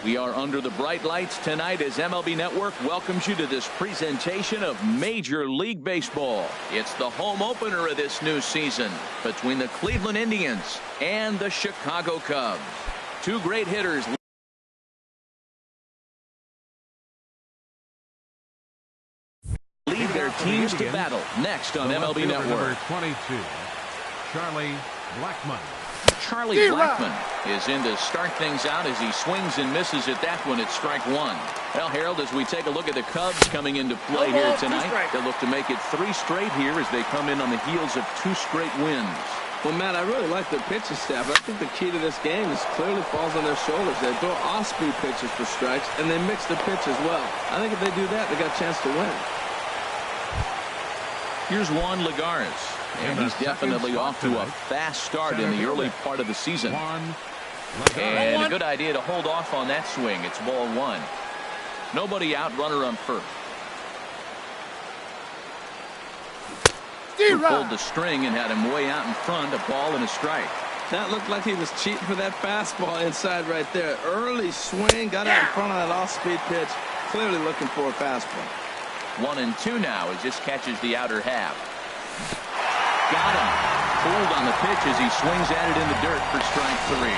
We are under the bright lights tonight as MLB Network welcomes you to this presentation of Major League Baseball. It's the home opener of this new season between the Cleveland Indians and the Chicago Cubs. Two great hitters lead their teams to battle next on MLB Network. Number 22, Charlie Blackmon. Charlie Blackmon is in to start things out as he swings and misses at that one at strike one. Well, Harold, as we take a look at the Cubs coming into play here tonight, they look to make it 3 straight here as they come in on the heels of 2 straight wins. Well, Matt, I really like their pitching staff. I think the key to this game is clearly falls on their shoulders. They throw off-speed pitches for strikes, and they mix the pitch as well. I think if they do that, they got a chance to win. Here's Juan Lagares, and he's definitely off to a fast start in the early part of the season. And a good idea to hold off on that swing. It's ball 1. Nobody out, runner on first. Who pulled the string and had him way out in front, a ball and a strike. That looked like he was cheating for that fastball inside right there. Early swing, got out in front of that off-speed pitch. Clearly looking for a fastball. 1-2 now as this catches the outer half. Got him. Pulled on the pitch as he swings at it in the dirt for strike 3.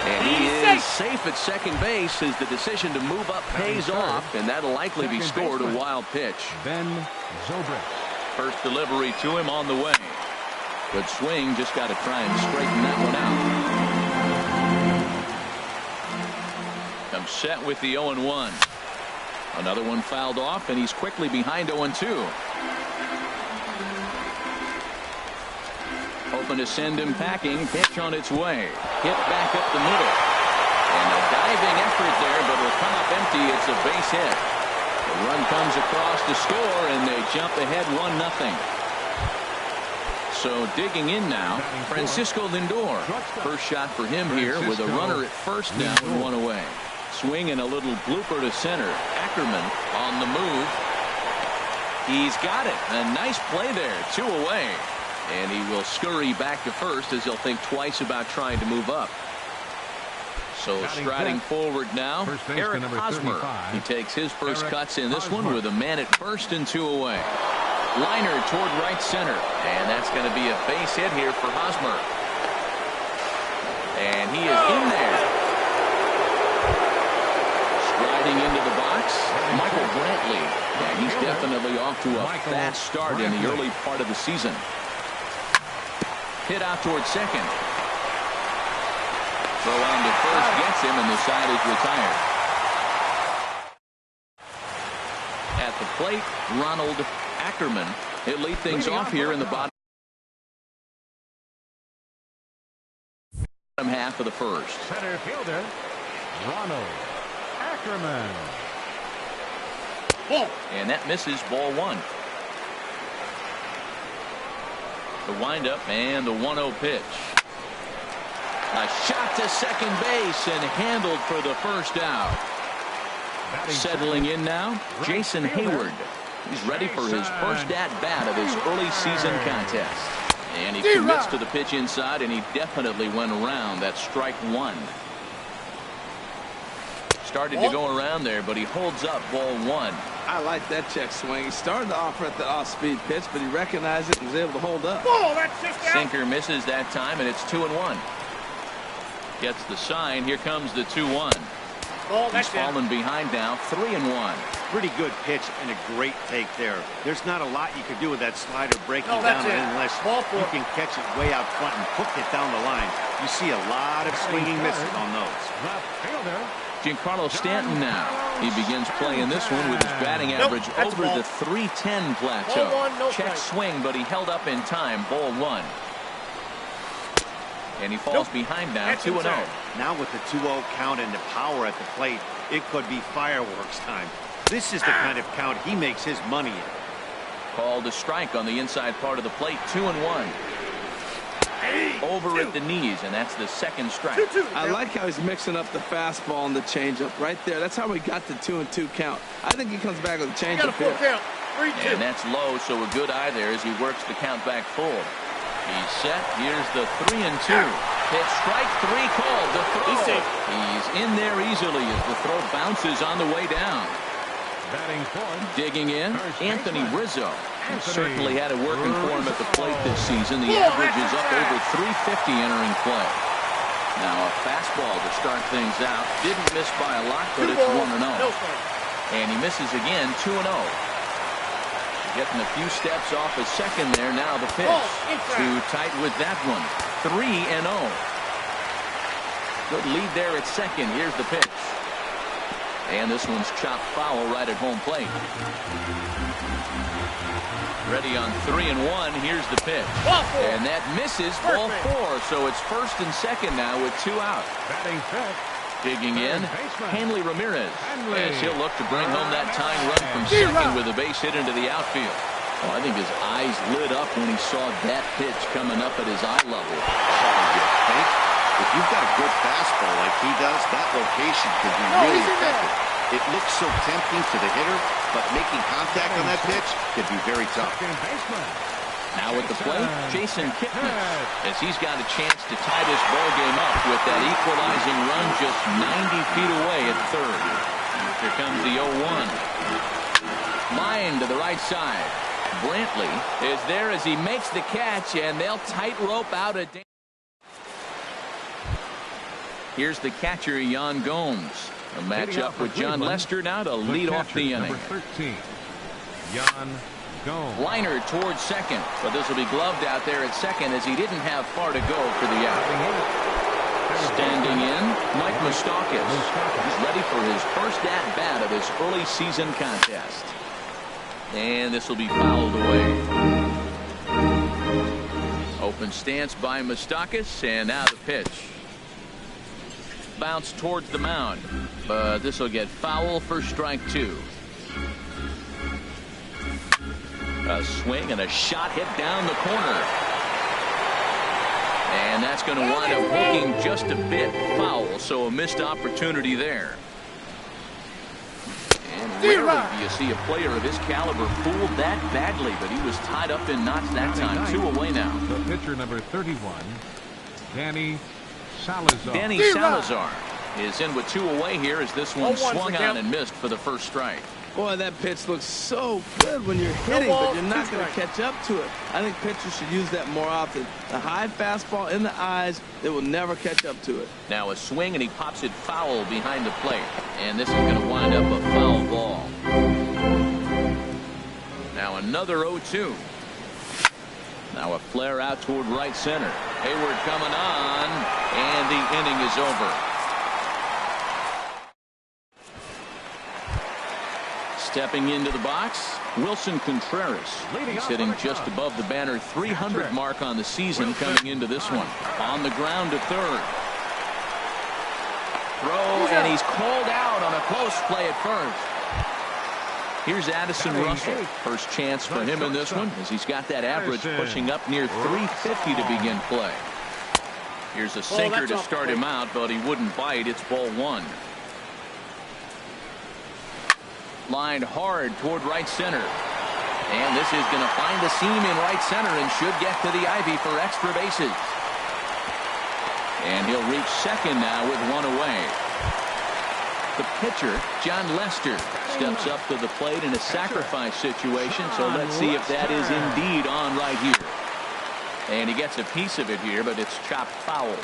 And he is safe at second base as the decision to move up pays off, and that'll likely be scored a wild pitch. Ben Zobrist. First delivery to him on the way. Good swing, just got to try and straighten that one out. I'm set with the 0-1. Another one fouled off, and he's quickly behind 0-2. Hoping to send him packing. Pitch on its way. Hit back up the middle. And a diving effort there, but it'll come up empty. It's a base hit. The run comes across to score, and they jump ahead 1-0. So digging in now, Francisco Lindor. First shot for him here with a runner at first down and 1 away. Swing and a little blooper to center. Ackerman on the move. He's got it. A nice play there. 2 away. And he will scurry back to first as he'll think twice about trying to move up. So striding forward now, Eric Hosmer. He takes his first cuts in this one with a man at first and 2 away. Liner toward right center. And that's going to be a base hit here for Hosmer. And he is in there. Striding into the box, Michael Brantley. And he's definitely off to a fast start in the early part of the season. Hit out towards second. Throw on to first gets him, and the side is retired. At the plate, Ronald Ackerman. He'll lead things off here in the bottom half of the first. Center fielder, Ronald Ackerman. And that misses ball 1. The windup and the 1-0 pitch. A shot to second base and handled for the first out. Settling in now, Jason Hayward. He's ready for his first at-bat of his early season contest. And he commits to the pitch inside, and he definitely went around that strike 1. Started to go around there, but he holds up ball 1. I like that check swing. He started to offer at the off-speed pitch, but he recognized it and was able to hold up. Sinker misses that time, and it's 2-1. Gets the sign. Here comes the 2-1. He's fallen behind now, 3-1. Pretty good pitch and a great take there. There's not a lot you could do with that slider breaking down unless you can catch it way out front and hook it down the line. You see a lot of swinging misses on those. Giancarlo Stanton now. He begins playing this one with his batting average over the .310 plateau. Check swing, but he held up in time. Ball 1. And he falls behind now, 2-0. Now with the 2-0 count and the power at the plate, it could be fireworks time. This is the kind of count he makes his money in. Called a strike on the inside part of the plate, 2-1. Over at the knees, and that's the second strike. I like how he's mixing up the fastball and the changeup right there. That's how we got the 2-2 count. I think he comes back with a changeup here. And that's low, so a good eye there as he works the count back full. He's set. Here's the 3-2. Pitch strike 3 called. The throw. He's in there easily as the throw bounces on the way down. Batting fourth. Digging in, Anthony Rizzo. He certainly had it working for him at the plate this season. The Yeah. average is up over 350 entering play. Now a fastball to start things out. Didn't miss by a lot, but it's 1-0. And he misses again, 2-0. Getting a few steps off his second there. Now the pitch. Too tight with that one. 3-0. Good lead there at second. Here's the pitch. And this one's chopped foul right at home plate. Ready on 3-1. Here's the pitch. And that misses. Ball 4. So it's first and second now with 2 out. Batting fifth. Digging in, Hanley Ramirez. Hanley. As he'll look to bring home that tying run from second with a base hit into the outfield. Oh, I think his eyes lit up when he saw that pitch coming up at his eye level. If you've got a good fastball like he does, that location could be really effective. It looks so tempting to the hitter, but making contact on that pitch could be very tough. Second baseman. Now at the plate, Jason Kipnis, as he's got a chance to tie this ball game up with that equalizing run just 90 feet away at third. Here comes the 0-1. Line to the right side. Brantley is there as he makes the catch, and they'll tightrope out a. Here's the catcher, Yan Gomes. A matchup with John Lester now to lead off the inning. Number 13, Yan Gomes. Liner towards second, but this will be gloved out there at second as he didn't have far to go for the out. Standing in, Mike Moustakas. He's ready for his first at-bat of this early season contest. And this will be fouled away. Open stance by Moustakas, and now the pitch. Bounce towards the mound, but this will get foul for strike 2. A swing and a shot hit down the corner. And that's going to wind up hooking just a bit foul, so a missed opportunity there. And rarely do you see a player of his caliber fooled that badly, but he was tied up in knots that time. 2 away now. The pitcher, number 31, Danny Salazar. Danny Salazar is in with 2 away here as this one swung on and missed for the first strike. Boy, that pitch looks so good when you're hitting, but you're not going to catch up to it. I think pitchers should use that more often. The high fastball in the eyes, they will never catch up to it. Now a swing, and he pops it foul behind the plate. And this is going to wind up a foul ball. Now another 0-2. Now a flare out toward right center. Hayward coming on, and the inning is over. Stepping into the box, Wilson Contreras. He's hitting just above the banner 300 mark on the season coming into this one. On the ground to third. Throw, and he's called out on a close play at first. Here's Addison Russell. First chance for him in this one as he's got that average pushing up near 350 to begin play. Here's a sinker to start him out, but he wouldn't bite. It's ball 1. Lined hard toward right center. And this is going to find a seam in right center and should get to the ivy for extra bases. And he'll reach second now with 1 away. The pitcher, John Lester, steps up to the plate in a sacrifice situation, so let's see if that is indeed on right here. And he gets a piece of it here, but it's chopped foul.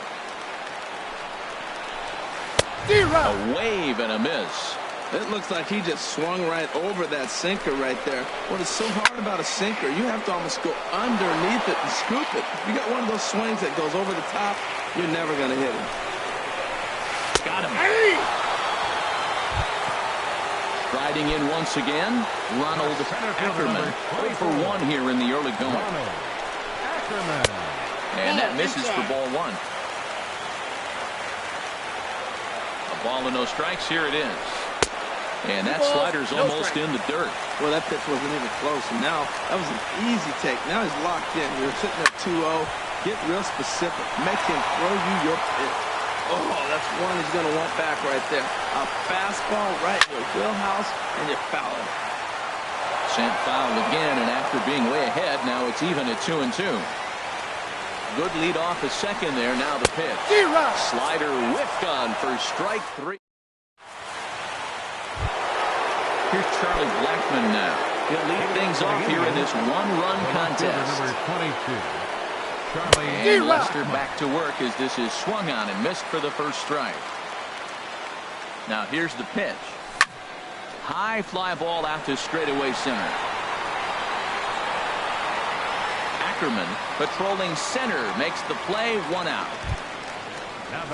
A wave and a miss. It looks like he just swung right over that sinker right there. What is so hard about a sinker, you have to almost go underneath it and scoop it. You got one of those swings that goes over the top, you're never going to hit it. Got him. Riding in once again, Ronald Ackerman. 0 for 1 here in the early going. And that misses for ball 1. A ball and no strikes. Here it is. And that slider's almost in the dirt. Well, that pitch wasn't even close. And now, that was an easy take. Now he's locked in. You're sitting at 2-0. Get real specific. Make him throw you your pitch. Oh, that's one he's going to want back right there. A fastball right in your wheelhouse, and you're fouling. Sent foul again, and after being way ahead, now it's even at 2-2. Good lead off a second there. Now the pitch. Slider whiffed on for strike 3. Here's Charlie Blackmon now. He'll lead things off here in this one-run contest. Number 22. Charlie And Lester back to work as this is swung on and missed for the first strike. Now here's the pitch. High fly ball out to straightaway center. Ackerman patrolling center makes the play, 1 out.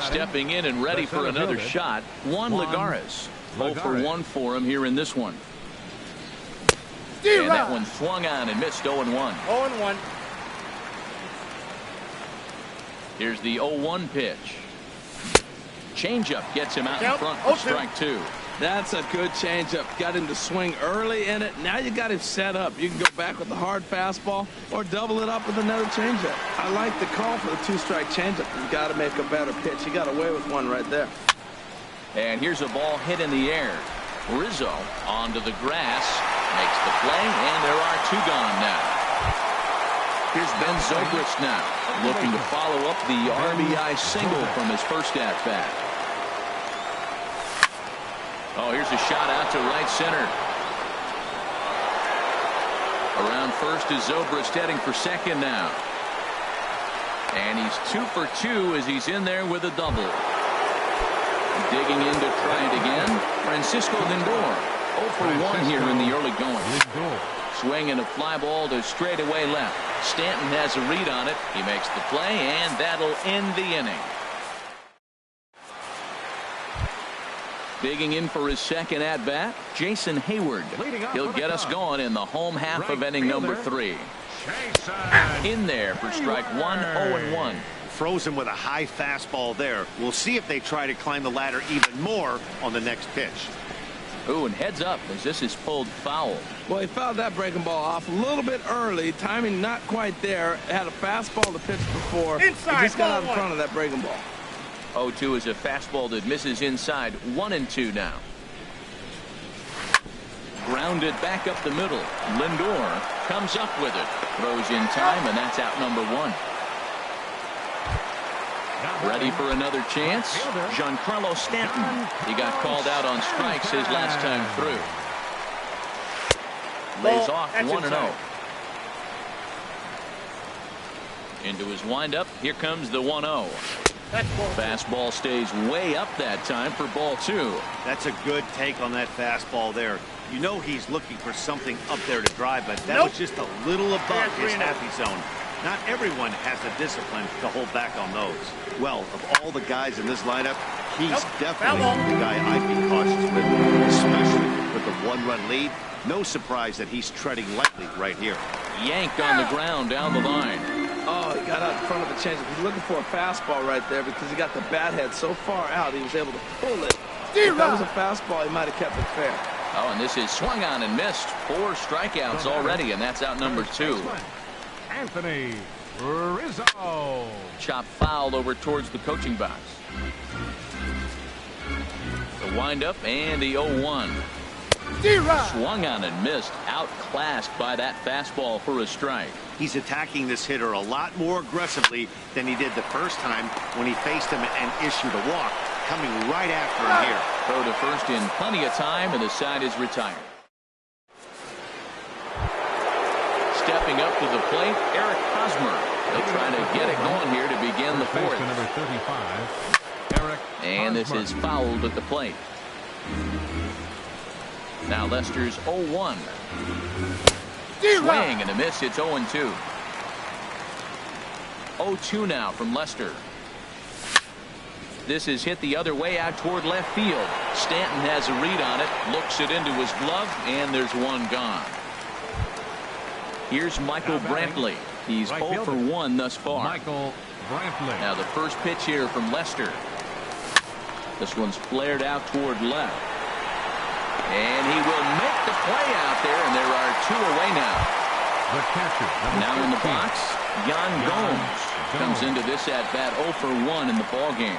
Stepping in and ready for another shot, Juan Lagares. 0 for 1 for him here in this one. And that one swung on and missed. 0-1. 0-1. Here's the 0-1 pitch. Changeup gets him out in front for strike 2. That's a good changeup. Got him to swing early in it. Now you got him set up. You can go back with the hard fastball or double it up with another changeup. I like the call for the 2-strike changeup. You got to make a better pitch. He got away with one right there. And here's a ball hit in the air. Rizzo onto the grass, makes the play, and there are 2 gone now. Here's Ben Zobrist now, looking to follow up the RBI single from his first at-bat. Oh, here's a shot out to right center. Around first is Zobrist heading for second now. And he's 2 for 2 as he's in there with a double. Digging in to try it again, Francisco Lindor. 0 for 1 here in the early going. Swinging a fly ball to straightaway left. Stanton has a read on it. He makes the play, and that'll end the inning. Digging in for his second at-bat, Jason Hayward. He'll get us going in the home half of inning number 3. In there for strike 1, 0-1. Frozen with a high fastball there. We'll see if they try to climb the ladder even more on the next pitch. Ooh, and heads up as this is pulled foul. Well, he fouled that breaking ball off a little bit early. Timing not quite there. Had a fastball to pitch before. Inside, he just got out in ball front of that breaking ball. 0-2 is a fastball that misses inside. 1-2 now. Grounded back up the middle. Lindor comes up with it. Throws in time, and that's out number 1. Ready for another chance. Giancarlo Stanton. He got called out on strikes his last time through. Lays off 1-0. Into his windup. Here comes the 1-0. Fastball stays way up that time for ball 2. That's a good take on that fastball there. You know he's looking for something up there to drive, but that was just a little above his happy zone. Not everyone has the discipline to hold back on those. Well, of all the guys in this lineup, he's definitely the guy I'd be cautious with, especially with the 1-run lead. No surprise that he's treading lightly right here. Yanked on the ground down the line. Oh, he got out in front of the changeup. He's looking for a fastball right there because he got the bat head so far out he was able to pull it. If that was a fastball, he might have kept it fair. Oh, and this is swung on and missed. 4 strikeouts already, and that's out number 2. Anthony Rizzo. Chop foul over towards the coaching box. The windup and the 0-1. Swung on and missed. Outclassed by that fastball for a strike. He's attacking this hitter a lot more aggressively than he did the first time when he faced him and issued a walk. Coming right after him here. Throw to first in plenty of time, and the side is retired. Stepping up to the plate, Eric Hosmer. They'll try to get it going here to begin the 4th. Number 35, Eric and this Hosmer. is fouled at the plate. Now Lester's 0-1. Swing and a miss. It's 0-2. 0-2 now from Lester. This is hit the other way out toward left field. Stanton has a read on it, looks it into his glove, and there's one gone. Here's Michael Brantley. He's 0 for 1 thus far. Michael Brantley. Now the first pitch here from Lester. This one's flared out toward left. And he will make the play out there, and there are 2 away now. The catcher. Now in the box, Yan Gomes comes into this at-bat 0 for 1 in the ballgame.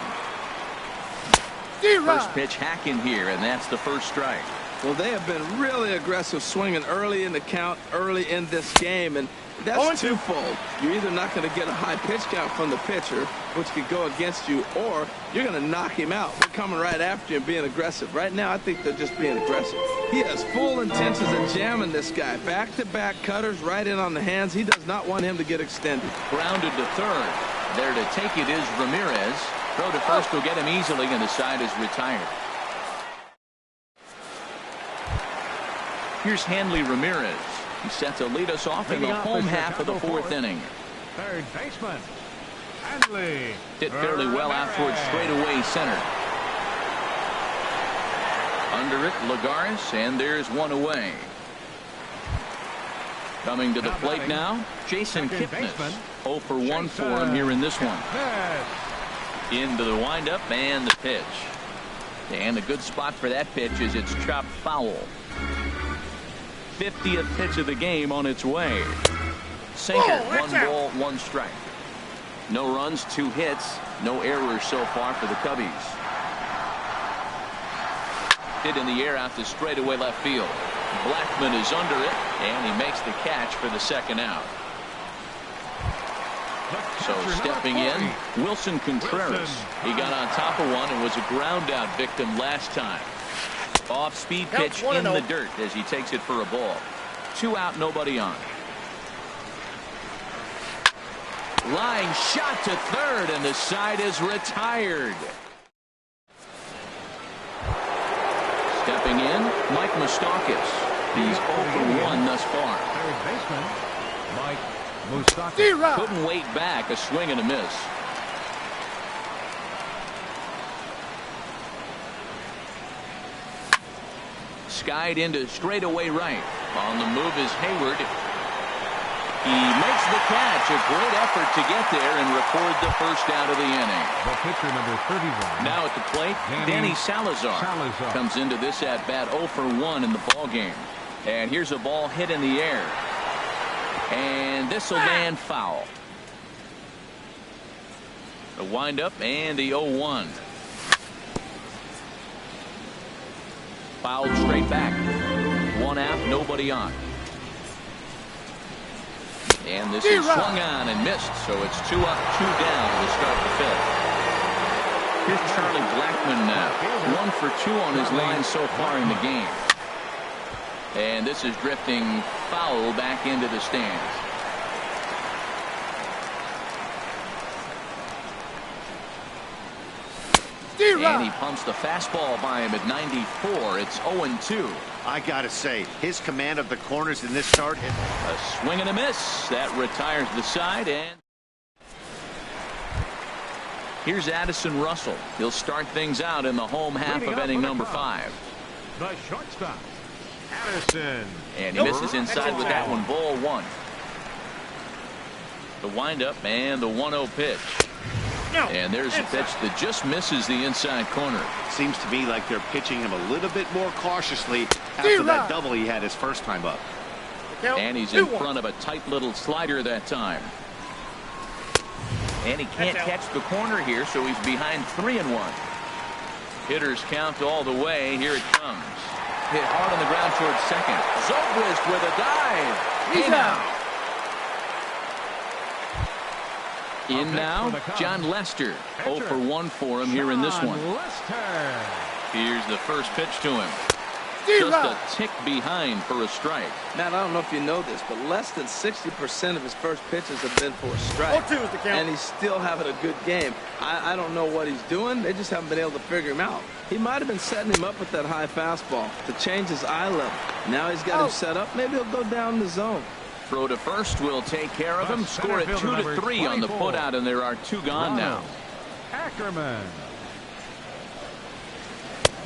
First pitch hacking here, and that's the first strike. Well, they have been really aggressive swinging early in the count, early in this game, and That's twofold. You're either not going to get a high pitch count from the pitcher, which could go against you, or you're going to knock him out. They're coming right after you and being aggressive. Right now, I think they're just being aggressive. He has full intentions of jamming this guy. Back-to-back cutters right in on the hands. He does not want him to get extended. Grounded to third. There to take it is Ramirez. Throw to first will get him easily, and the side is retired. Here's Hanley Ramirez. He's set to lead us off in the home half of the fourth inning. Third baseman, Hanley. Hit fairly well out towards straightaway center. Under it, Lagares, and there's one away. Coming to the plate now, Jason Kipnis. 0 for 1 for him here in this one. Into the windup and the pitch. And a good spot for that pitch is it's chopped foul. 50th pitch of the game on its way. Sinker, 1 ball, 1 strike. No runs, 2 hits, no errors so far for the Cubbies. Hit in the air out to straightaway left field. Blackman is under it, and he makes the catch for the second out. So stepping in, Wilson Contreras. He got on top of one and was a ground out victim last time. Off-speed pitch in the dirt as he takes it for a ball. 2 out, nobody on. Line shot to third, and the side is retired. Stepping in, Mike Moustakas. He's 0 for 1 thus far. Third baseman, Mike Moustakas. Couldn't wait back, a swing and a miss. Skied into straightaway right. On the move is Hayward. He makes the catch. A great effort to get there and record the first out of the inning. The pitcher number 31. Now at the plate, Danny Salazar comes into this at bat 0 for 1 in the ball game. And here's a ball hit in the air. And this will land foul. The windup and the 0-1. Fouled straight back. 1 out, nobody on. And this is swung on and missed, so it's 2 up, 2 down to start the 5th. Here's Charlie Blackman now. 1 for 2 on his line so far in the game. And this is drifting foul back into the stands. And he pumps the fastball by him at 94. It's 0-2. I gotta say, his command of the corners in this start. A swing and a miss. That retires the side. And here's Addison Russell. He'll start things out in the home half of inning number 5. The shortstop, Addison. And he misses inside with that one. Ball 1. The windup and the 1-0 pitch. And there's a pitch that just misses the inside corner. Seems to me like they're pitching him a little bit more cautiously after that double he had his first time up. And he's in front of a tight little slider that time. And he can't catch the corner here, so he's behind 3-1. Hitters count all the way. Here it comes. Hit hard on the ground towards second. Zobrist with a dive. He's out. In now, John Lester. 0 for 1 for him here in this one. Here's the first pitch to him. Just a tick behind for a strike. Matt, I don't know if you know this, but less than 60% of his first pitches have been for a strike. 0-2 is the count. And he's still having a good game. I don't know what he's doing. They just haven't been able to figure him out. He might have been setting him up with that high fastball to change his eye level. Now he's got him set up. Maybe he'll go down the zone. Throw to first will take care of him. Score at 2-3 on the putout, and there are 2 gone now. Ackerman.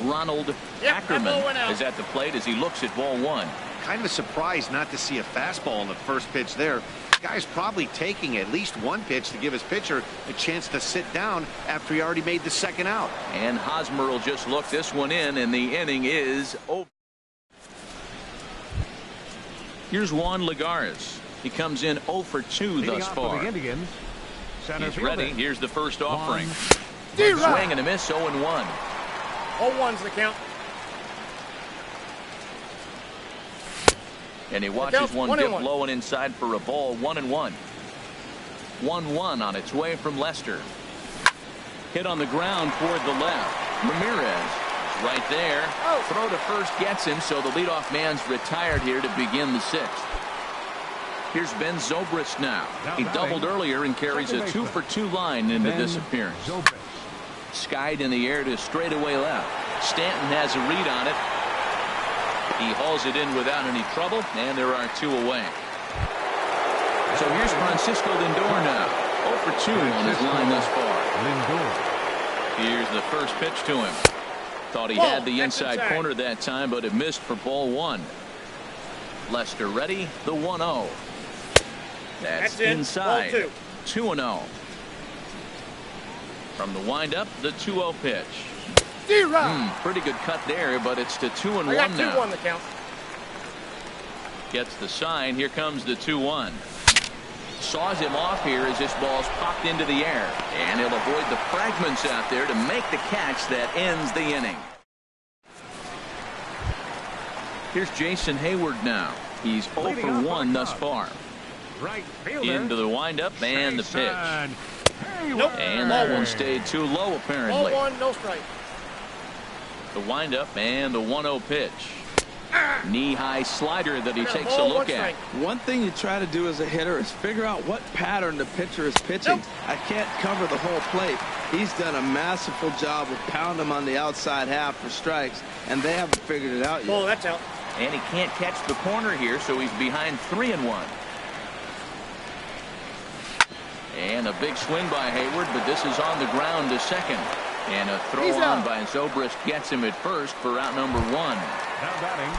Ronald Ackerman is at the plate as he looks at ball 1. Kind of surprised not to see a fastball on the first pitch there. The guy's probably taking at least one pitch to give his pitcher a chance to sit down after he already made the second out. And Hosmer will just look this one in, and the inning is over. Here's Juan Lagares. He comes in 0 for 2 thus far. He's ready. Here's the first offering. Swing and a miss, 0-1. 0-1's the count. And he watches one dip low and inside for a ball. 1-1. 1-1 on its way from Lester. Hit on the ground toward the left. Ramirez right there. Throw to first gets him, so the leadoff man's retired here to begin the sixth. Here's Ben Zobrist now. He doubled earlier and carries a 2-for-2 line into this appearance. Skied in the air to straightaway left. Stanton has a read on it. He hauls it in without any trouble, and there are two away. So here's Francisco Lindor now. 0-for-2 on his line thus far. Here's the first pitch to him. Thought he had the inside corner that time, but it missed for ball one. Lester ready, the 1-0. That's inside. 2-0. From the windup, the 2-0 pitch. Pretty good cut there, but it's to 2-1 now. 2-1 the count. Gets the sign. Here comes the 2-1. Saws him off here as this ball's popped into the air. And he'll avoid the fragments out there to make the catch that ends the inning. Here's Jason Hayward now. He's 0-for-1 thus far. Right Into the windup and the pitch. Nope. And that one stayed too low apparently. Ball 1, no strike. The windup and the 1-0 pitch. Knee-high slider that he takes a look at. One thing you try to do as a hitter is figure out what pattern the pitcher is pitching. I can't cover the whole plate. He's done a masterful job of pounding him on the outside half for strikes, and they haven't figured it out yet. Oh, that's out. And he can't catch the corner here, so he's behind 3-1. And a big swing by Hayward, but this is on the ground to second. And a throw on by Zobrist gets him at first for out number 1. Now batting,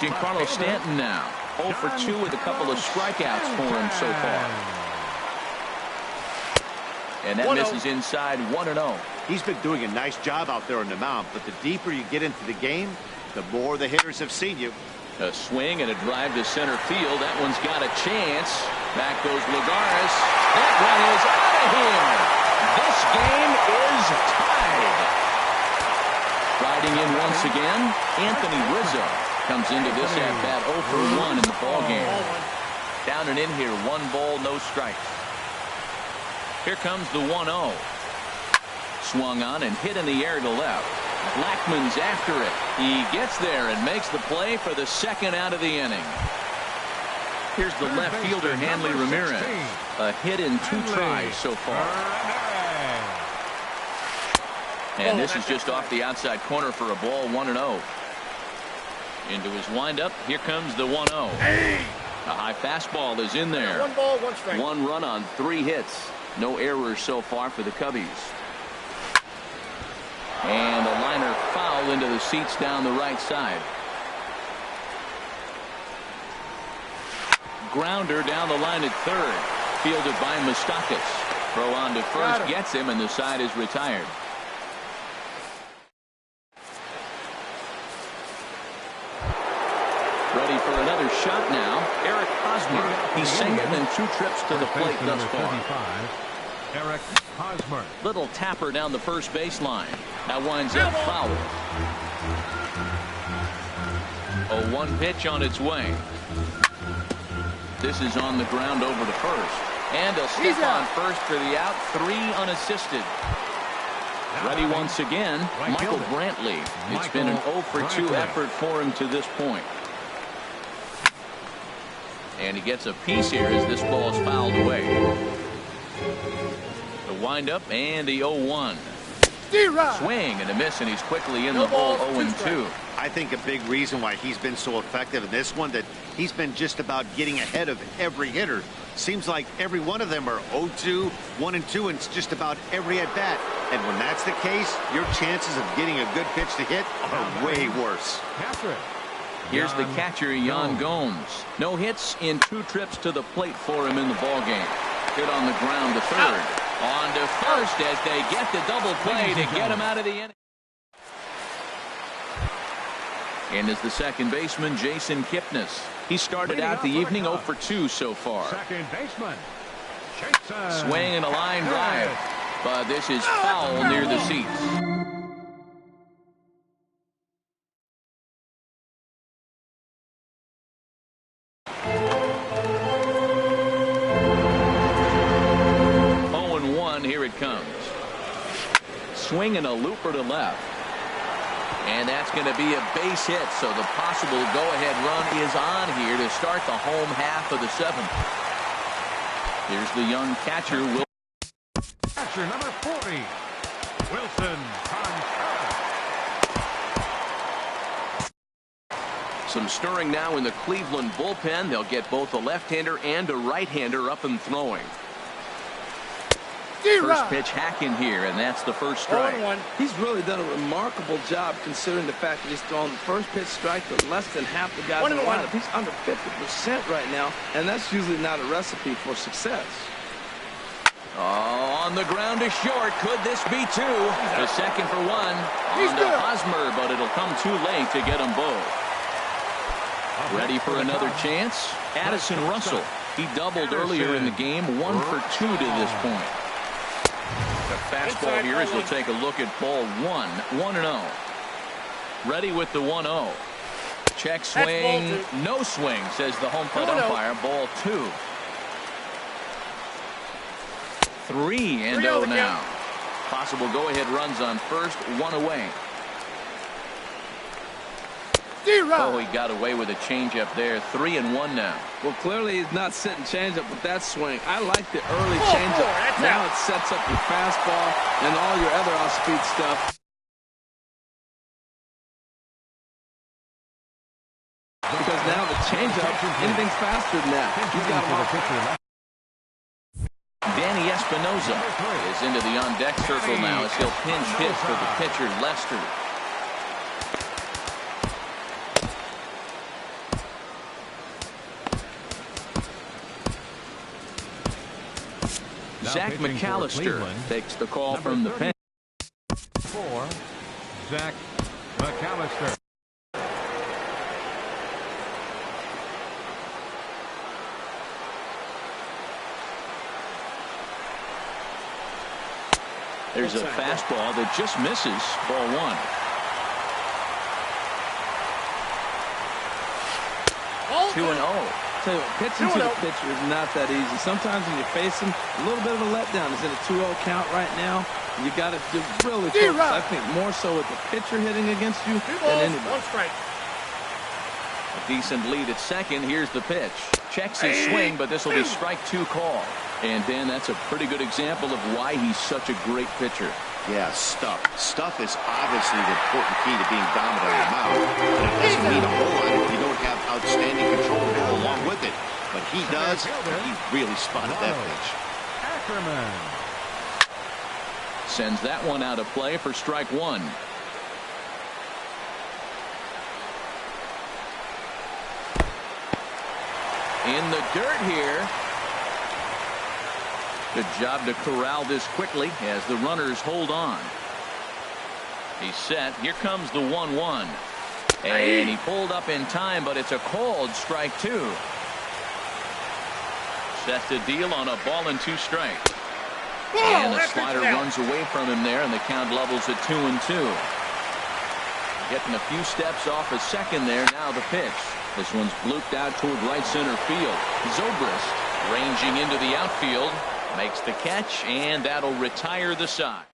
Giancarlo Stanton now. 0-for-2 with a couple of strikeouts for him so far. And that misses inside. 1-0. He's been doing a nice job out there on the mound, but the deeper you get into the game, the more the hitters have seen you. A swing and a drive to center field. That one's got a chance. Back goes Lagares. That one is out of here. This game is tied. Riding in once again, Anthony Rizzo comes into this at-bat 0-for-1 in the ballgame. Down and in here, 1 ball, no strikes. Here comes the 1-0. Swung on and hit in the air to left. Blackmon's after it. He gets there and makes the play for the second out of the inning. Here's the left fielder, Hanley Ramirez. A hit in 2 tries so far. And this is just off the outside corner for a ball. 1-0. Into his windup. Here comes the 1-0. A high fastball is in there. 1 ball, 1 strike. 1 run on 3 hits. No errors so far for the Cubbies. And a liner foul into the seats down the right side. Grounder down the line at third. Fielded by Moustakas. Throw on to first gets him, and the side is retired. Ready for another shot now. Eric Hosmer. He's singled in 2 trips to the plate thus far. Eric Hosmer. Little tapper down the first baseline. That winds up foul. 0-1 pitch on its way. This is on the ground over to first. And a step on first for the out. 3 unassisted. Ready once again, Michael Brantley. It's been an 0-for-2 effort for him to this point. And he gets a piece here as this ball is fouled away. The windup and the 0-1. Swing and a miss, and he's quickly in the hole. 0-2. I think a big reason why he's been so effective in this one, that he's been just about getting ahead of every hitter. Seems like every one of them are 0-2, 1-2, and it's just about every at-bat. And when that's the case, your chances of getting a good pitch to hit are way worse. Here's the catcher, Yan Gomes. No hits in 2 trips to the plate for him in the ballgame. Hit on the ground to third. On to first as they get the double play to get him out of the inning. And is the second baseman, Jason Kipnis. He started out the evening 0-for-2 so far. Second baseman. Swing and a line drive. But this is foul near the seats. swing and a looper to left. And that's going to be a base hit, so the possible go-ahead run is on here to start the home half of the seventh. Here's the young catcher, Catcher number 40, Wilson Contreras. Some stirring now in the Cleveland bullpen. They'll get both a left-hander and a right-hander up and throwing. First pitch hack in here, and that's the first strike. He's really done a remarkable job considering the fact that he's thrown the first pitch strike to less than half the guys in the lineup. He's under 50% right now, and that's usually not a recipe for success. Oh, on the ground to short. Could this be two? The second for one. On to Hosmer, but it'll come too late to get them both. Ready for another chance? Addison Russell. He doubled earlier in the game, 1 for 2 to this point. The fastball here as we'll take a look at ball 1, 1-0. Ready with the 1-0. Check swing, no swing, says the home plate umpire. Ball 2. 3-0 now. Possible go-ahead runs on first, 1 away. Oh, he got away with a changeup there. 3-1 now. Well, clearly he's not sitting changeup with that swing. I like the early changeup. Now it sets up your fastball and all your other off-speed stuff. Because now the changeup, anything's faster than that. He's got him off. Danny Espinosa is into the on-deck circle now as he'll pinch hit for the pitcher, Lester. Zach McAllister takes the call from the pen. For Zach McAllister. There's a fastball that just misses. Ball 1. Oh, 2-0. Tell you what, pitching to the pitcher is not that easy. Sometimes when you face him, a little bit of a letdown. He's in a 2-0 count right now. You got to really focus. I think more so with the pitcher hitting against you than anybody. 1 strike. A decent lead at second. Here's the pitch. Checks his swing, but this will be strike 2 call. And Dan, that's a pretty good example of why he's such a great pitcher. Yeah, stuff. Stuff is obviously the important key to being dominant on the mound. But it doesn't mean a whole lot if you don't have outstanding control to go along with it. But he does. He really spotted that pitch. Ackerman sends that one out of play for strike 1. In the dirt here. Good job to corral this quickly as the runners hold on. He's set. Here comes the 1-1. And he pulled up in time, but it's a called strike 2. Sets the deal on a ball and 2 strikes. And the slider runs away from him there, and the count levels at 2-2. Getting a few steps off a second there. Now the pitch. This one's blooped out toward right center field. Zobrist ranging into the outfield. Makes the catch, and that'll retire the side.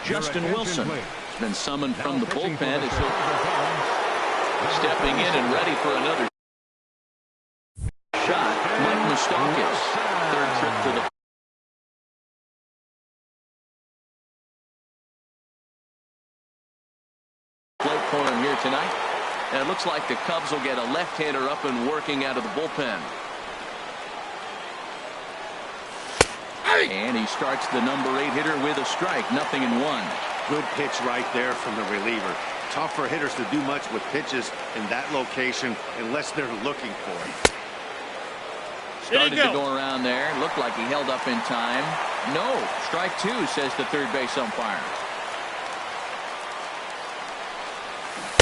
Justin Wilson has been summoned from the bullpen as he'll stepping in and ready for another shot. Mike Moustakas, 3rd trip to the plate for him here tonight. And it looks like the Cubs will get a left-hander up and working out of the bullpen. And he starts the number 8 hitter with a strike. 0-1. Good pitch right there from the reliever. Tough for hitters to do much with pitches in that location unless they're looking for it. Started to go around there. Looked like he held up in time. No. Strike 2, says the third base umpire.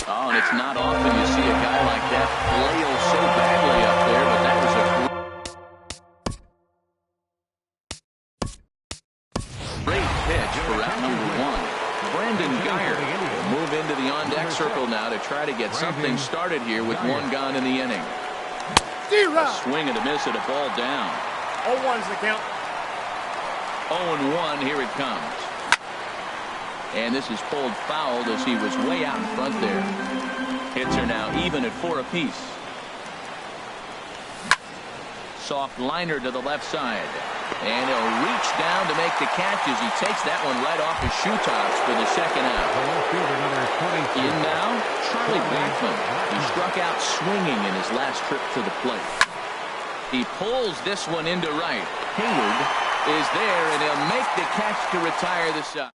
Oh, and it's not often you see a guy like that flail so badly up there, but that was a great pitch for out number 1. Brandon Geyer will move into the on-deck circle now to try to get something started here with 1 gone in the inning. A swing and a miss at a ball down. 0-1's the count. 0-1, here it comes. And this is pulled fouled as he was way out in front there. Hits are now even at 4 apiece. Soft liner to the left side. And he'll reach down to make the catch as he takes that one right off his shoe tops for the second out. In now, Charlie Blackmon. He struck out swinging in his last trip to the plate. He pulls this one into right. Hayward is there, and he'll make the catch to retire the side.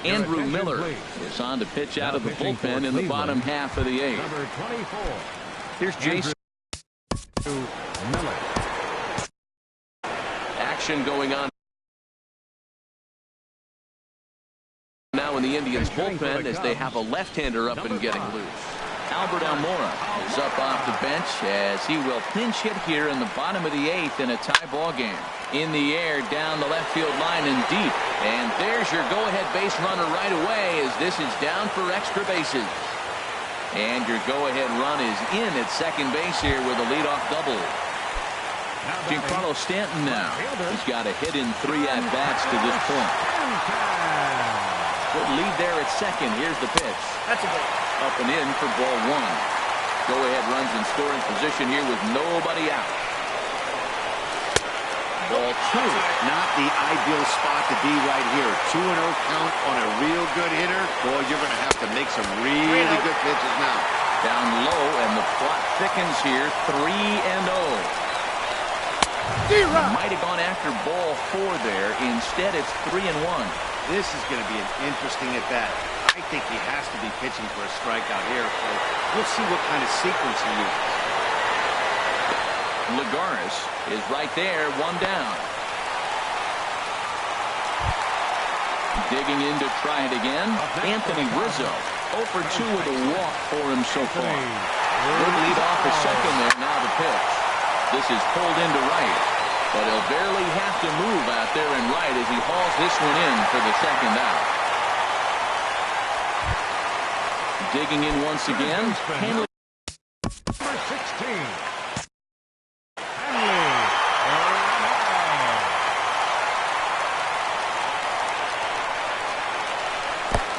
Andrew Miller is on to pitch out of the bullpen in the bottom half of the 8th. Number 24. Here's Jason Miller. Action going on now in the Indians bullpen as they have a left-hander up and getting loose. Albert Almora is up off the bench as he will pinch hit here in the bottom of the 8th in a tie ball game. In the air down the left field line and deep. And there's your go-ahead base runner right away as this is down for extra bases. And your go-ahead run is in at second base here with a leadoff double. Giancarlo Stanton now. He's got a hit in 3 at-bats to this point. Good lead there at second. Here's the pitch. That's a ball. Up and in for ball 1. Go-ahead runs in scoring position here with nobody out. Ball 2. Not the ideal spot to be right here. 2-0 count on a real good hitter. Boy, you're going to have to make some really good pitches now. Down low, and the plot thickens here. 3-0. Might have gone after ball 4 there. Instead, it's 3-1. This is going to be an interesting at bat. I think he has to be pitching for a strikeout here. So we'll see what kind of sequence he uses. Lagares is right there, 1 down. Digging in to try it again. Anthony Rizzo, 0 for 2 with a walk for him so far. Good lead off the second there. Now the pitch. This is pulled into right, but he'll barely have to move out there in right as he hauls this one in for the second out. Digging in once again. Hanley. Number 16.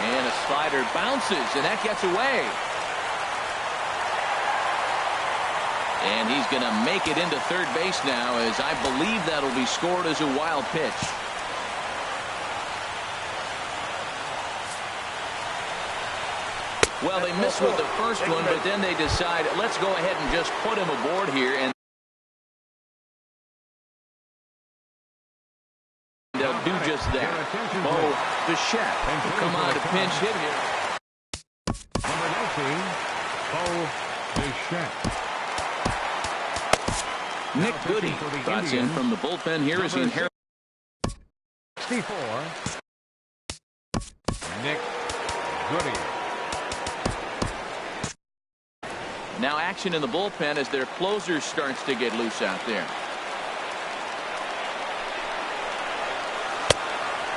And a slider bounces, and that gets away. And he's going to make it into third base now, as I believe that'll be scored as a wild pitch. Well, they missed with the first one, but then they decide, let's go ahead and just put him aboard here, and they'll do just that. Bo Bichette will come on to pinch hit here. Number 19, Bo Bichette. Nick Goody trots in from the bullpen here as he inherits. 64. Nick Goody. Now action in the bullpen as their closer starts to get loose out there.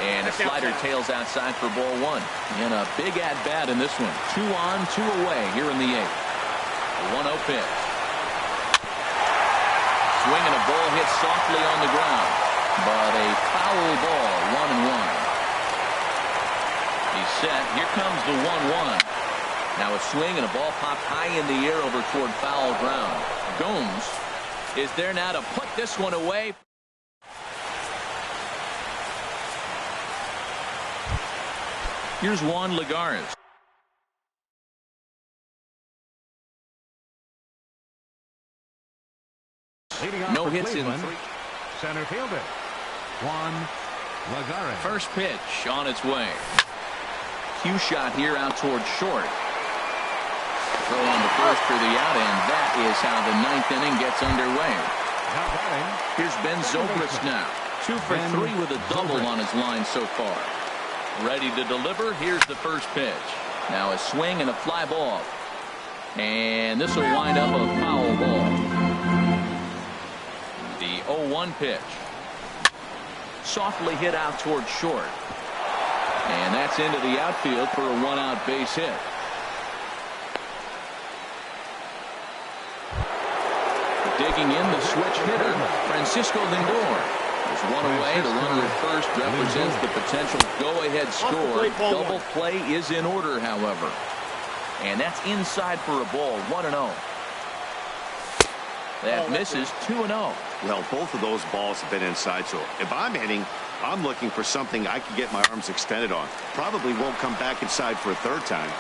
And a slider tails outside for ball 1. And a big at-bat in this one. 2 on, 2 away here in the 8th. A 1-0 pitch. Swing and a ball hit softly on the ground. But a foul ball, 1-1. He's set. Here comes the 1-1. Now a swing and a ball popped high in the air over toward foul ground. Gomes is there now to put this one away. Here's Juan Lagares. No hits in 3. Center fielder Juan Lagares. First pitch on its way. Cue shot here out toward short. Throw on the first for the out, and that is how the 9th inning gets underway. Here's Ben Zobrist now. 2 for 3 with a double on his line so far. Ready to deliver. Here's the first pitch. Now a swing and a fly ball. And this will wind up a foul ball. The 0-1 pitch. softly hit out towards short. And that's into the outfield for a one-out base hit. Digging in, the switch hitter, Francisco Lindor. There's one away. The runner at first represents the potential go-ahead score. Double play is in order, however. And that's inside for a ball, 1-0. That misses, 2-0. Well, both of those balls have been inside, so if I'm hitting, I'm looking for something I can get my arms extended on. Probably won't come back inside for a third time.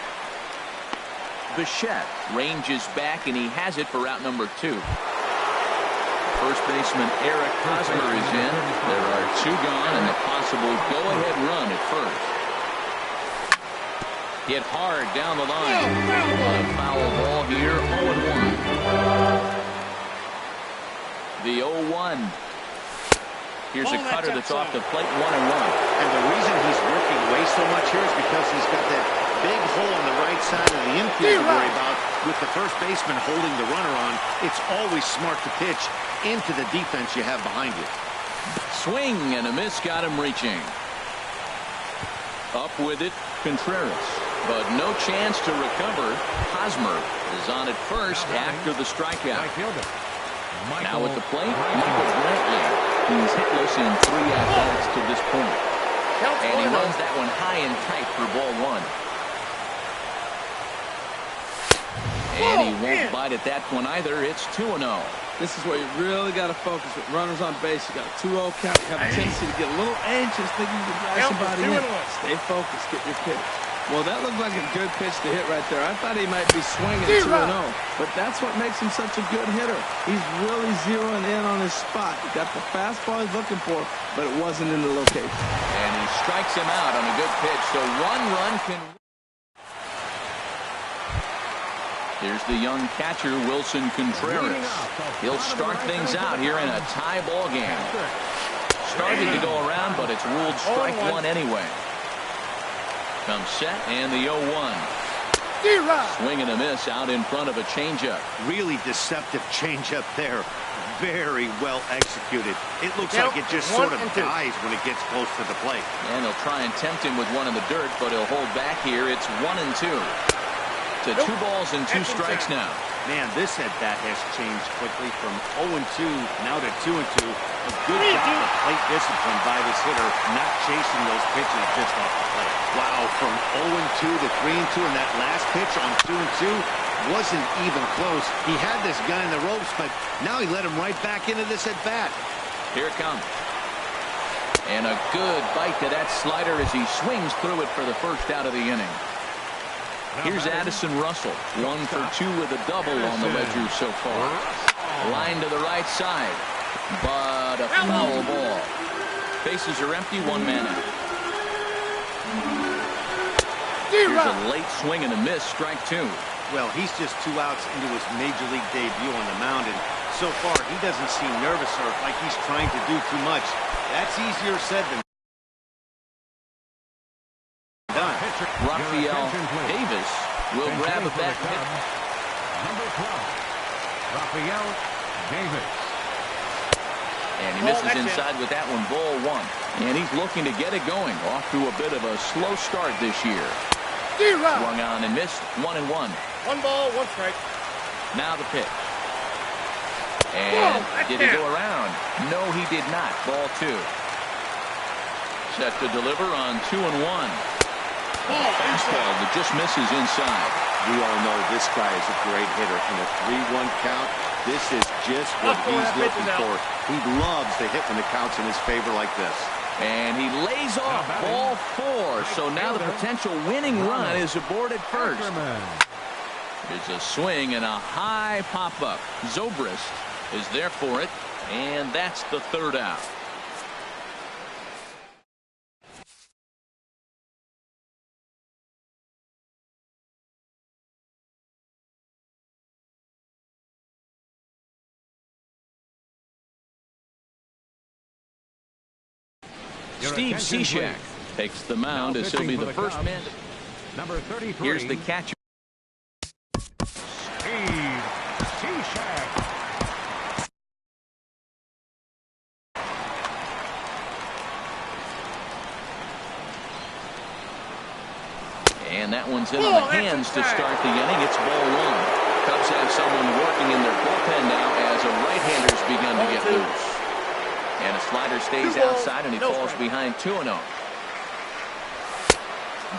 Bichette ranges back, and he has it for out number 2. First baseman Eric Hosmer is in. There are 2 gone and the possible go-ahead run at first. Hit hard down the line. A foul ball here, 0-1. The 0-1. Here's a cutter that's off the plate, 1-1. And the reason he's working away so much here is because he's got that big hole on the right side of the infield to worry about. With the first baseman holding the runner on, it's always smart to pitch into the defense you have behind you. Swing and a miss, got him reaching. Up with it, Contreras. But no chance to recover. Hosmer is on at first after the strikeout. Now at the plate, Michael Brantley. He's hitless in 3 at-bats to this point. And he runs that one high and tight for ball 1. And he won't bite at that one either. It's 2-0. This is where you really got to focus with runners on base. You got a 2-0 count. You have a tendency to get a little anxious thinking you can drive somebody in. Stay focused. Get your pitch. Well, that looked like a good pitch to hit right there. I thought he might be swinging 2-0, but that's what makes him such a good hitter. He's really zeroing in on his spot. He got the fastball he's looking for, but it wasn't in the location. And he strikes him out on a good pitch, so 1 run can... Here's the young catcher, Wilson Contreras. He'll start things out here in a tie ball game. Started to go around, but it's ruled strike 1 anyway. Comes set, and the 0-1. Swing and a miss out in front of a changeup. Really deceptive changeup there. Very well executed. It looks like it just sort of dies when it gets close to the plate. And they'll try and tempt him with one in the dirt, but he'll hold back here. It's 1-2. To 2 balls and 2 strikes now. Man, this at-bat has changed quickly from 0-2 now to 2-2. A good job of plate discipline by this hitter, not chasing those pitches just off the plate. Wow, from 0-2 to 3-2, and that last pitch on 2-2 wasn't even close. He had this guy in the ropes, but now he let him right back into this at-bat. Here it comes. And a good bite to that slider as he swings through it for the first out of the inning. Here's Addison Russell, 1 for 2 with a double on the ledger so far. Line to the right side, but a foul ball. Bases are empty, 1 man out. Here's a late swing and a miss, strike 2. Well, he's just 2 outs into his major league debut on the mound, and so far he doesn't seem nervous or like he's trying to do too much. That's easier said than done. Rafael Davis will grab a bat hit. Number 12, Rafael Davis. And he misses inside with that one, ball 1. And he's looking to get it going. Off to a bit of a slow start this year. Swung on and missed, 1-1. 1 ball, 1 strike. Now the pitch. And did he go around? No, he did not. Ball 2. Set to deliver on 2-1. Fastball that just misses inside. We all know this guy is a great hitter. In a 3-1 count, this is just what he's looking for. He loves to hit when the count's in his favor like this. And he lays off ball 4. So now the potential winning run is aboard at first. There's a swing and a high pop-up. Zobrist is there for it, and that's the 3rd out. Steve Cishek takes the mound as he'll be the first man. Number 33. Here's the catcher. Steve Cishek. And that one's in on the hands to start the inning. It's ball one. Cubs have someone working in their bullpen now as a right-hander's begun to get loose. And a slider stays outside, and he falls behind 2-0.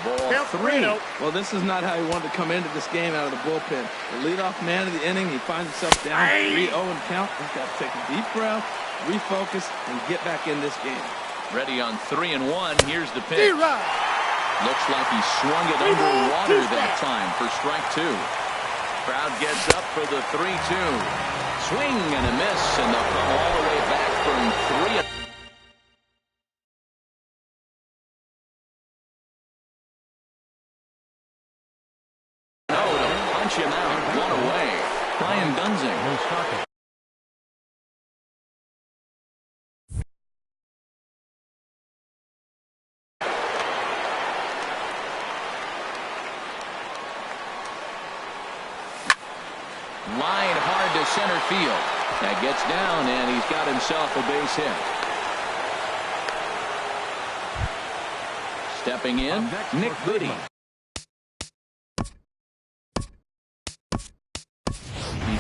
Ball three. Well, this is not how he wanted to come into this game out of the bullpen. The leadoff man of the inning, he finds himself down 3-0 and count. He's got to take a deep breath, refocus, and get back in this game. Ready on 3-1. Here's the pitch. Looks like he swung it underwater that time for strike two. Crowd gets up for the 3-2. Swing and a miss, and they'll come all the way back from 3. Him out, one away. Brian Dunzing. Line hard to center field. That gets down, and he's got himself a base hit. Stepping in, Nick Goody.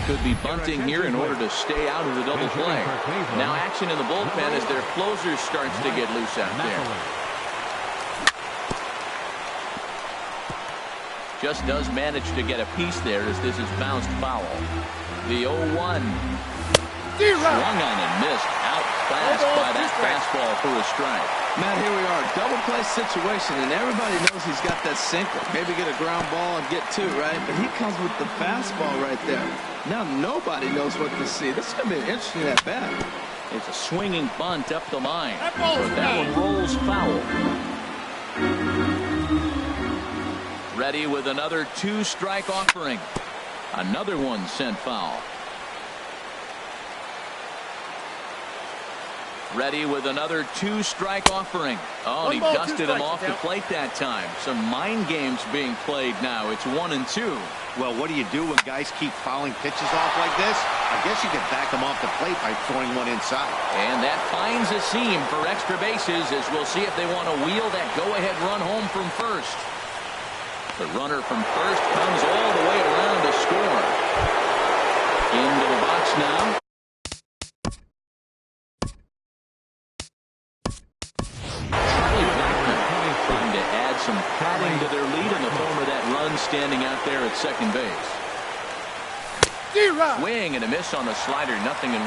Could be bunting here in order to stay out of the double play. Now action in the bullpen as their closer starts to get loose out there. Just does manage to get a piece there as this is bounced foul. The 0-1. Swung on and missed. Outclassed by that fastball for a strike. Matt, here we are, double play situation, and everybody knows he's got that sinker. Maybe get a ground ball and get two, right? But he comes with the fastball right there. Now nobody knows what to see. This is going to be an interesting at bat. It's a swinging bunt up the line, but that one rolls foul. Ready with another two-strike offering. Another one sent foul. Ready with another two-strike offering. Oh, and he dusted him off the plate that time. Some mind games being played now. It's 1-2. Well, what do you do when guys keep fouling pitches off like this? I guess you could back them off the plate by throwing one inside. And that finds a seam for extra bases as we'll see if they want to wheel that go-ahead run home from first. The runner from first comes all the way around to score. Into the box now. Trying to add some padding to their lead in the form of that run standing out there at second base. Swing and a miss on the slider, 0-1.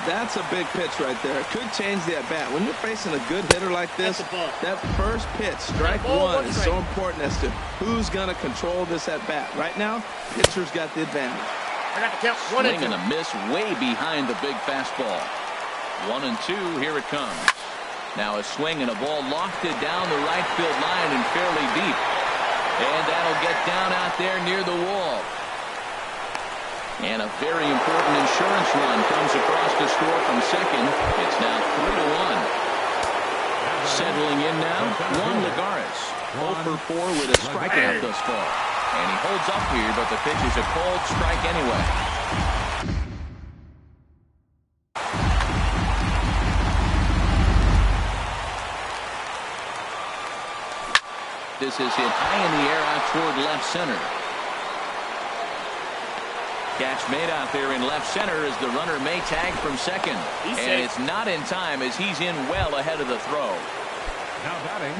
That's a big pitch right there. It could change the at-bat. When you're facing a good hitter like this, that first pitch, strike one, is so important as to who's going to control this at-bat. Right now, pitcher's got the advantage. I got to count. Swing and a miss way behind the big fastball. 1-2, here it comes. Now a swing and a ball lofted down the right field line and fairly deep. And that'll get down out there near the wall. And a very important insurance run comes across the score from second. It's now 3-1. Settling in now, Juan Lagares. 0 for 4 with a strikeout thus far. And he holds up here, but the pitch is a cold strike anyway. This is hit high in the air out toward left center. Catch made out there in left center as the runner may tag from second. And it's not in time as he's in well ahead of the throw.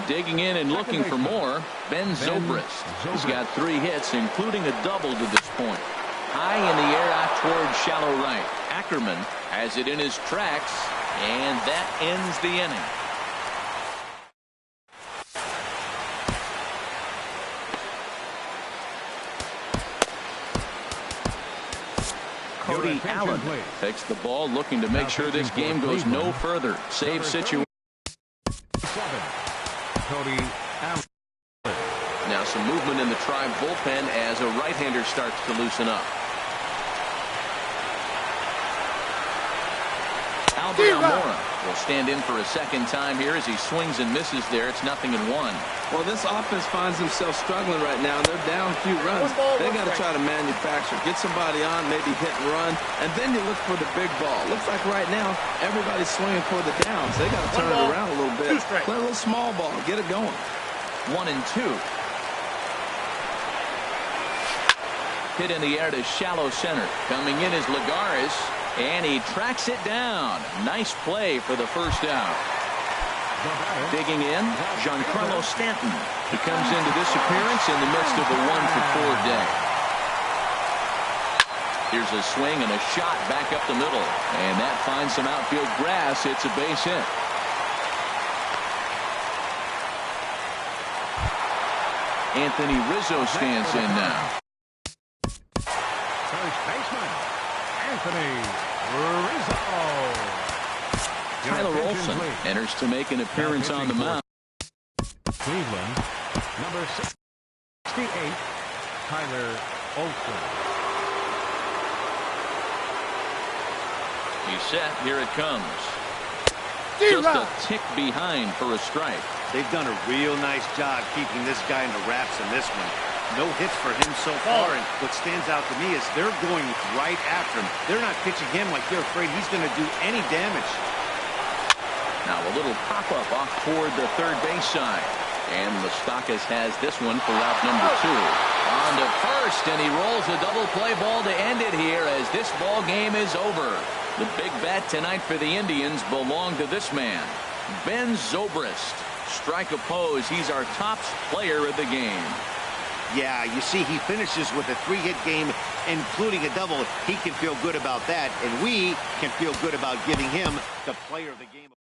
Digging in and looking for more, Ben Zobrist. He's got 3 hits, including a double to this point. High in the air out toward shallow right. Ackerman has it in his tracks, and that ends the inning. Cody Allen takes the ball, looking to make sure this game goes no further. Save situation. Cody Allen. Now some movement in the Tribe bullpen as a right-hander starts to loosen up. Albert Almora will stand in for a second time here as he swings and misses there. It's 0-1. Well, this offense finds themselves struggling right now. They're down a few runs. They got to try to manufacture, get somebody on, maybe hit and run, and then you look for the big ball. Looks like right now everybody's swinging for the downs. They got to turn it around a little bit. Play a little small ball, get it going. 1-2. hit in the air to shallow center. Coming in is Lagares, and he tracks it down. Nice play for the first out. Digging in, Giancarlo Stanton. He comes into this appearance in the midst of a 1-for-4 day. Here's a swing and a shot back up the middle, and that finds some outfield grass. It's a base hit. Anthony Rizzo stands in now. First baseman, Anthony Rizzo. Tyler Olson enters to make an appearance on the mound. Cleveland, number 68, Tyler Olson. He's set. Here it comes. Just a tick behind for a strike. They've done a real nice job keeping this guy in the wraps in this one. No hits for him so far, and what stands out to me is they're going right after him. They're not pitching him like they're afraid he's going to do any damage. Now a little pop-up off toward the third base side. And Moustakas has this one for route number 2. On to first, and he rolls a double play ball to end it here as this ball game is over. The big bat tonight for the Indians belonged to this man, Ben Zobrist. Strike opposed. He's our top player of the game. Yeah, you see, he finishes with a 3-hit game, including a double. He can feel good about that, and we can feel good about giving him the player of the game.